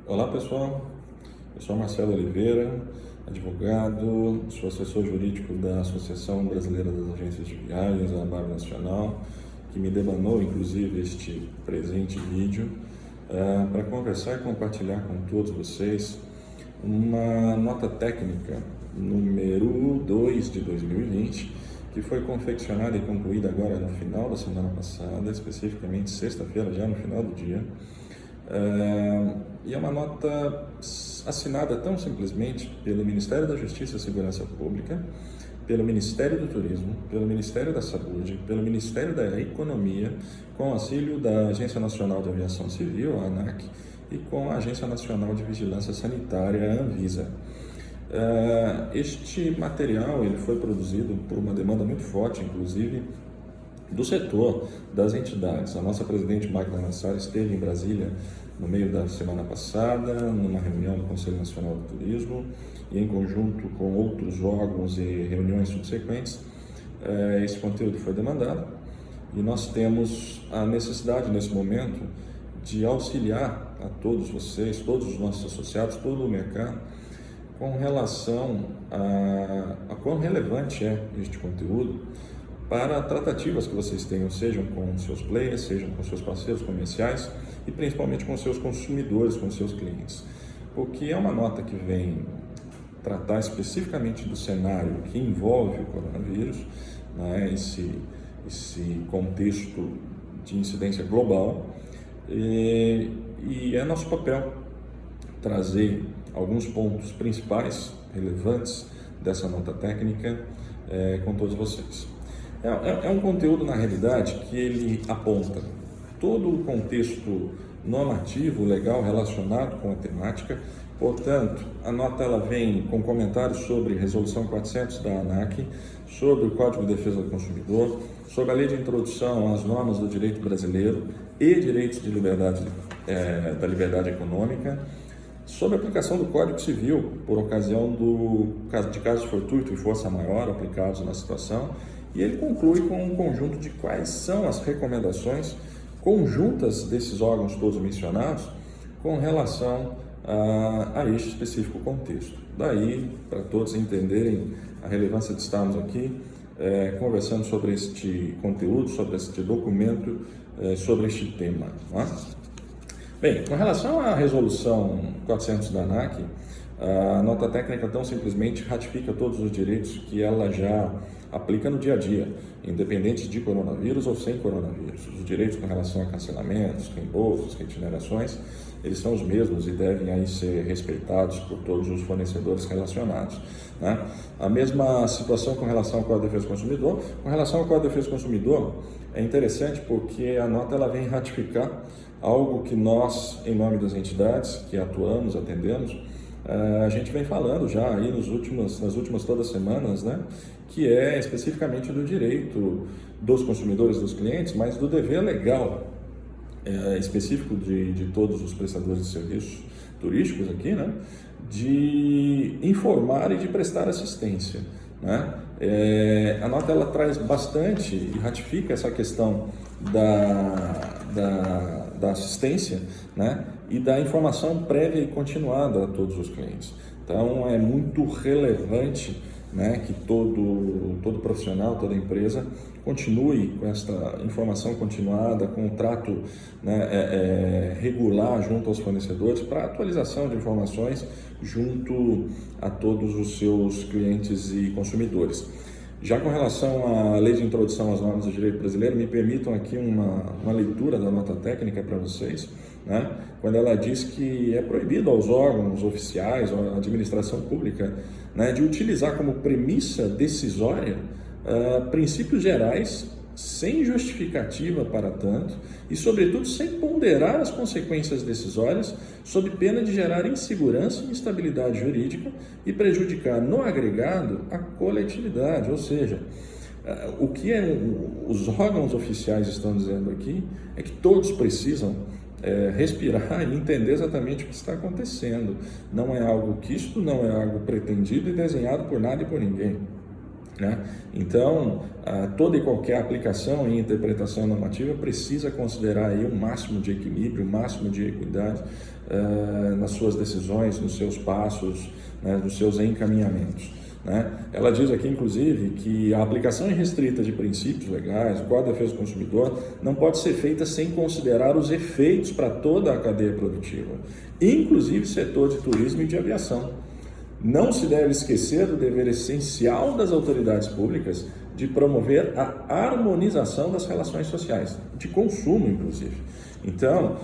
Olá pessoal, eu sou Marcelo Oliveira, advogado, sou assessor jurídico da Associação Brasileira das Agências de Viagens, a ANBAV Nacional, que me demandou inclusive este presente vídeo para conversar e compartilhar com todos vocês uma nota técnica número 2 de 2020, que foi confeccionada e concluída agora no final da semana passada, especificamente sexta-feira, já no final do dia. E é uma nota assinada tão simplesmente pelo Ministério da Justiça e Segurança Pública, pelo Ministério do Turismo, pelo Ministério da Saúde, pelo Ministério da Economia, com auxílio da Agência Nacional de Aviação Civil, a ANAC, e com a Agência Nacional de Vigilância Sanitária, a Anvisa. Este material ele foi produzido por uma demanda muito forte, inclusive, do setor, das entidades. A nossa presidente Magda Nassar esteve em Brasília no meio da semana passada, numa reunião do Conselho Nacional do Turismo, e em conjunto com outros órgãos e reuniões subsequentes, esse conteúdo foi demandado, e nós temos a necessidade, nesse momento, de auxiliar a todos vocês, todos os nossos associados, todo o mercado, com relação a quão relevante é este conteúdo para tratativas que vocês tenham, sejam com seus players, sejam com seus parceiros comerciais e principalmente com seus consumidores, com seus clientes. Porque é uma nota que vem tratar especificamente do cenário que envolve o coronavírus, né, esse contexto de incidência global, e é nosso papel trazer alguns pontos principais, relevantes dessa nota técnica com todos vocês. É um conteúdo, na realidade, que ele aponta todo o contexto normativo, legal relacionado com a temática. Portanto, a nota ela vem com comentários sobre Resolução 400 da ANAC, sobre o Código de Defesa do Consumidor, sobre a Lei de Introdução às Normas do Direito Brasileiro e Direitos de Liberdade, da Liberdade Econômica, sobre a aplicação do Código Civil por ocasião de casos fortuito e força maior aplicados na situação. E ele conclui com um conjunto de quais são as recomendações conjuntas desses órgãos todos mencionados com relação a este específico contexto. Daí, para todos entenderem a relevância de estarmos aqui conversando sobre este conteúdo, sobre este documento, sobre este tema. Não é? Bem, com relação à Resolução 400 da ANAC, a nota técnica tão simplesmente ratifica todos os direitos que ela já aplica no dia a dia, independente de coronavírus ou sem coronavírus. Os direitos com relação a cancelamentos, reembolsos, reiterações, eles são os mesmos e devem aí ser respeitados por todos os fornecedores relacionados, né? A mesma situação com relação ao Código de Defesa do Consumidor. Com relação ao Código de Defesa do Consumidor, é interessante porque a nota ela vem ratificar algo que nós, em nome das entidades que atuamos, atendemos, a gente vem falando já aí nas últimas todas as semanas, né, que é especificamente do direito dos consumidores, dos clientes, mas do dever legal específico de todos os prestadores de serviços turísticos aqui, né, de informar e de prestar assistência, né? A nota ela traz bastante e ratifica essa questão da assistência, né, e da informação prévia e continuada a todos os clientes. Então, é muito relevante, né, que todo profissional, toda empresa continue com esta informação continuada, com o trato, né, regular junto aos fornecedores para atualização de informações junto a todos os seus clientes e consumidores. Já com relação à Lei de Introdução às Normas do Direito Brasileiro, me permitam aqui uma leitura da nota técnica para vocês, né? Quando ela diz que é proibido aos órgãos oficiais ou à administração pública, né, de utilizar como premissa decisória princípios gerais sem justificativa para tanto e, sobretudo, sem ponderar as consequências decisórias, sob pena de gerar insegurança e instabilidade jurídica e prejudicar, no agregado, a coletividade. Ou seja, o que os órgãos oficiais estão dizendo aqui é que todos precisam respirar e entender exatamente o que está acontecendo. Não é algo quisto, não é algo pretendido e desenhado por nada e por ninguém. né? Então, toda e qualquer aplicação e interpretação normativa precisa considerar aí um máximo de equilíbrio, um máximo de equidade nas suas decisões, nos seus passos, né, nos seus encaminhamentos, né? Ela diz aqui, inclusive, que a aplicação irrestrita de princípios legais, o Código de Defesa do Consumidor, não pode ser feita sem considerar os efeitos para toda a cadeia produtiva, inclusive setor de turismo e de aviação. Não se deve esquecer do dever essencial das autoridades públicas de promover a harmonização das relações sociais, de consumo, inclusive. Então,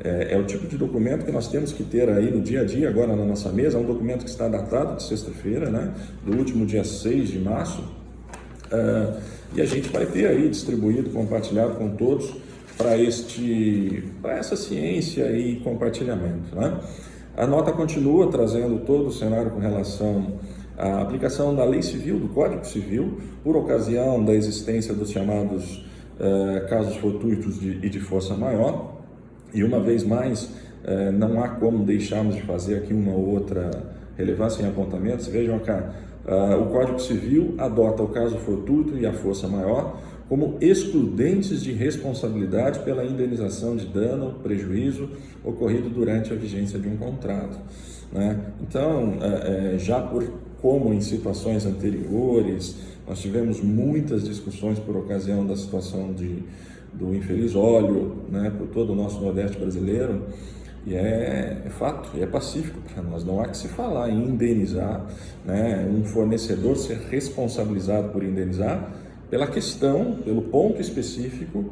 é o tipo de documento que nós temos que ter aí no dia a dia, agora na nossa mesa. É um documento que está datado de sexta-feira, né, do último dia 6 de março, e a gente vai ter aí distribuído, compartilhado com todos para essa ciência e compartilhamento, né? A nota continua trazendo todo o cenário com relação à aplicação da Lei Civil, do Código Civil, por ocasião da existência dos chamados casos fortuitos e de força maior. E uma vez mais, não há como deixarmos de fazer aqui uma ou outra relevância em apontamentos. Vejam cá, o Código Civil adota o caso fortuito e a força maior como excludentes de responsabilidade pela indenização de dano, prejuízo ocorrido durante a vigência de um contrato, né? Então, como em situações anteriores, nós tivemos muitas discussões por ocasião da situação do infeliz óleo, né, por todo o nosso Nordeste brasileiro, e é fato, e é pacífico para nós. Não há que se falar em indenizar, né, um fornecedor ser responsabilizado por indenizar pelo ponto específico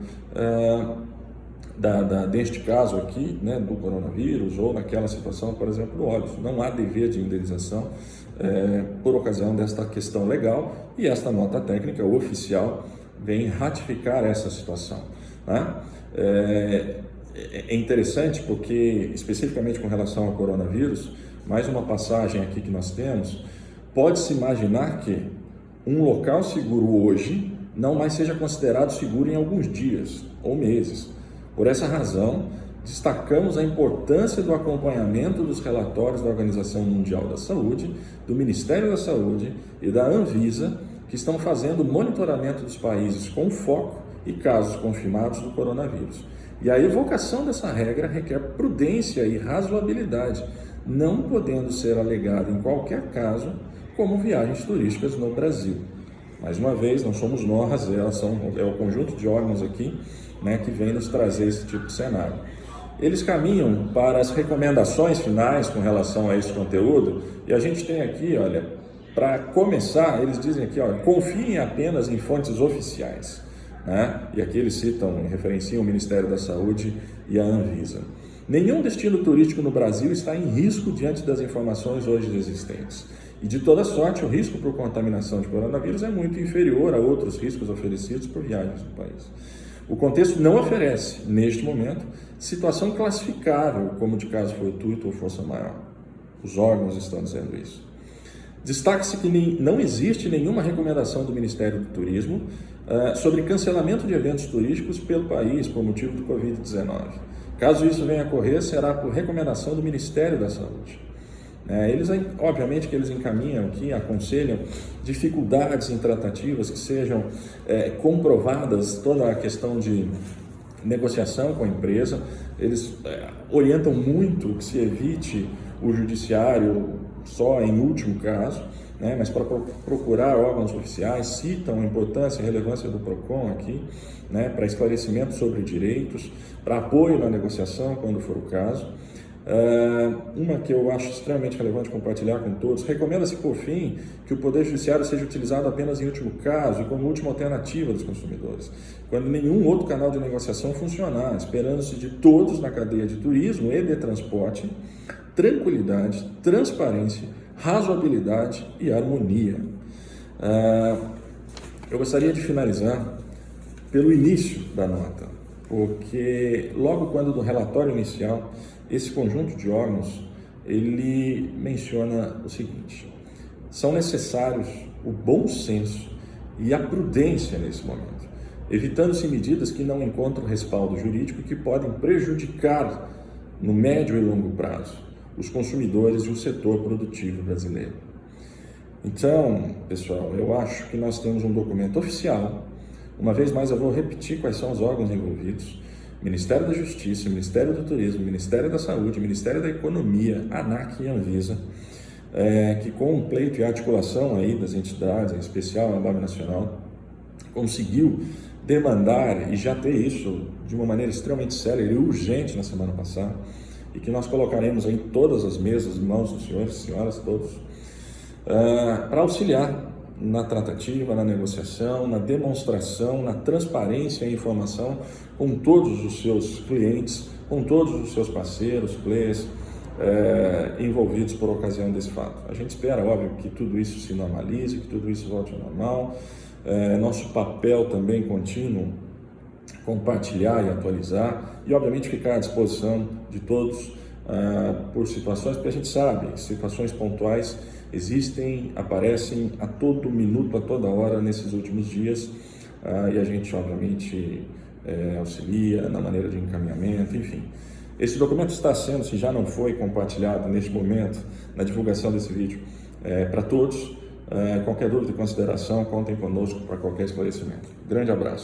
deste caso aqui, né, do coronavírus, ou naquela situação, por exemplo, do óleo. Não há dever de indenização por ocasião desta questão legal, e esta nota técnica oficial vem ratificar essa situação, né? É interessante porque, especificamente com relação ao coronavírus, mais uma passagem aqui que nós temos, pode-se imaginar que um local seguro hoje não mais seja considerado seguro em alguns dias ou meses. Por essa razão, destacamos a importância do acompanhamento dos relatórios da Organização Mundial da Saúde, do Ministério da Saúde e da Anvisa, que estão fazendo o monitoramento dos países com foco e casos confirmados do coronavírus. E a evocação dessa regra requer prudência e razoabilidade, não podendo ser alegada em qualquer caso como viagens turísticas no Brasil. Mais uma vez, não somos nós, é o conjunto de órgãos aqui, né, que vem nos trazer esse tipo de cenário. Eles caminham para as recomendações finais com relação a esse conteúdo, e a gente tem aqui, olha, para começar, eles dizem aqui, olha, confiem apenas em fontes oficiais, né? E aqui eles referenciam o Ministério da Saúde e a Anvisa. Nenhum destino turístico no Brasil está em risco diante das informações hoje existentes. E de toda sorte, o risco por contaminação de coronavírus é muito inferior a outros riscos oferecidos por viagens no país. O contexto não oferece, neste momento, situação classificável como de caso fortuito ou força maior. Os órgãos estão dizendo isso. Destaque-se que não existe nenhuma recomendação do Ministério do Turismo sobre cancelamento de eventos turísticos pelo país por motivo do Covid-19. Caso isso venha a ocorrer, será por recomendação do Ministério da Saúde. Obviamente que eles encaminham aqui, aconselham dificuldades em tratativas que sejam comprovadas, toda a questão de negociação com a empresa. Eles orientam muito que se evite o judiciário só em último caso, né, mas para procurar órgãos oficiais, citam a importância e relevância do PROCON aqui, né, para esclarecimento sobre direitos, para apoio na negociação quando for o caso. Uma que eu acho extremamente relevante compartilhar com todos: recomenda-se, por fim, que o Poder Judiciário seja utilizado apenas em último caso e como última alternativa dos consumidores, quando nenhum outro canal de negociação funcionar, esperando-se de todos na cadeia de turismo e de transporte tranquilidade, transparência, razoabilidade e harmonia. Eu gostaria de finalizar pelo início da nota, porque logo quando do relatório inicial, esse conjunto de órgãos, ele menciona o seguinte: são necessários o bom senso e a prudência nesse momento, evitando-se medidas que não encontram respaldo jurídico e que podem prejudicar no médio e longo prazo os consumidores e o setor produtivo brasileiro. Então, pessoal, eu acho que nós temos um documento oficial. Uma vez mais, eu vou repetir quais são os órgãos envolvidos: Ministério da Justiça, Ministério do Turismo, Ministério da Saúde, Ministério da Economia, ANAC e Anvisa, que com um pleito e articulação aí das entidades, em especial a Anbama Nacional, conseguiu demandar e já ter isso de uma maneira extremamente séria e urgente na semana passada, e que nós colocaremos aí em todas as mesas, mãos dos senhores, senhoras, todos, para auxiliar na tratativa, na negociação, na demonstração, na transparência e informação com todos os seus clientes, com todos os seus parceiros, players envolvidos por ocasião desse fato. A gente espera, óbvio, que tudo isso se normalize, que tudo isso volte ao normal. Nosso papel também contínuo, compartilhar e atualizar e, obviamente, ficar à disposição de todos por situações, porque a gente sabe que situações pontuais existem, aparecem a todo minuto, a toda hora nesses últimos dias, e a gente, obviamente, auxilia na maneira de encaminhamento, enfim. Esse documento está sendo, se já não foi compartilhado neste momento, na divulgação desse vídeo, para todos. Qualquer dúvida e consideração, contem conosco para qualquer esclarecimento. Grande abraço.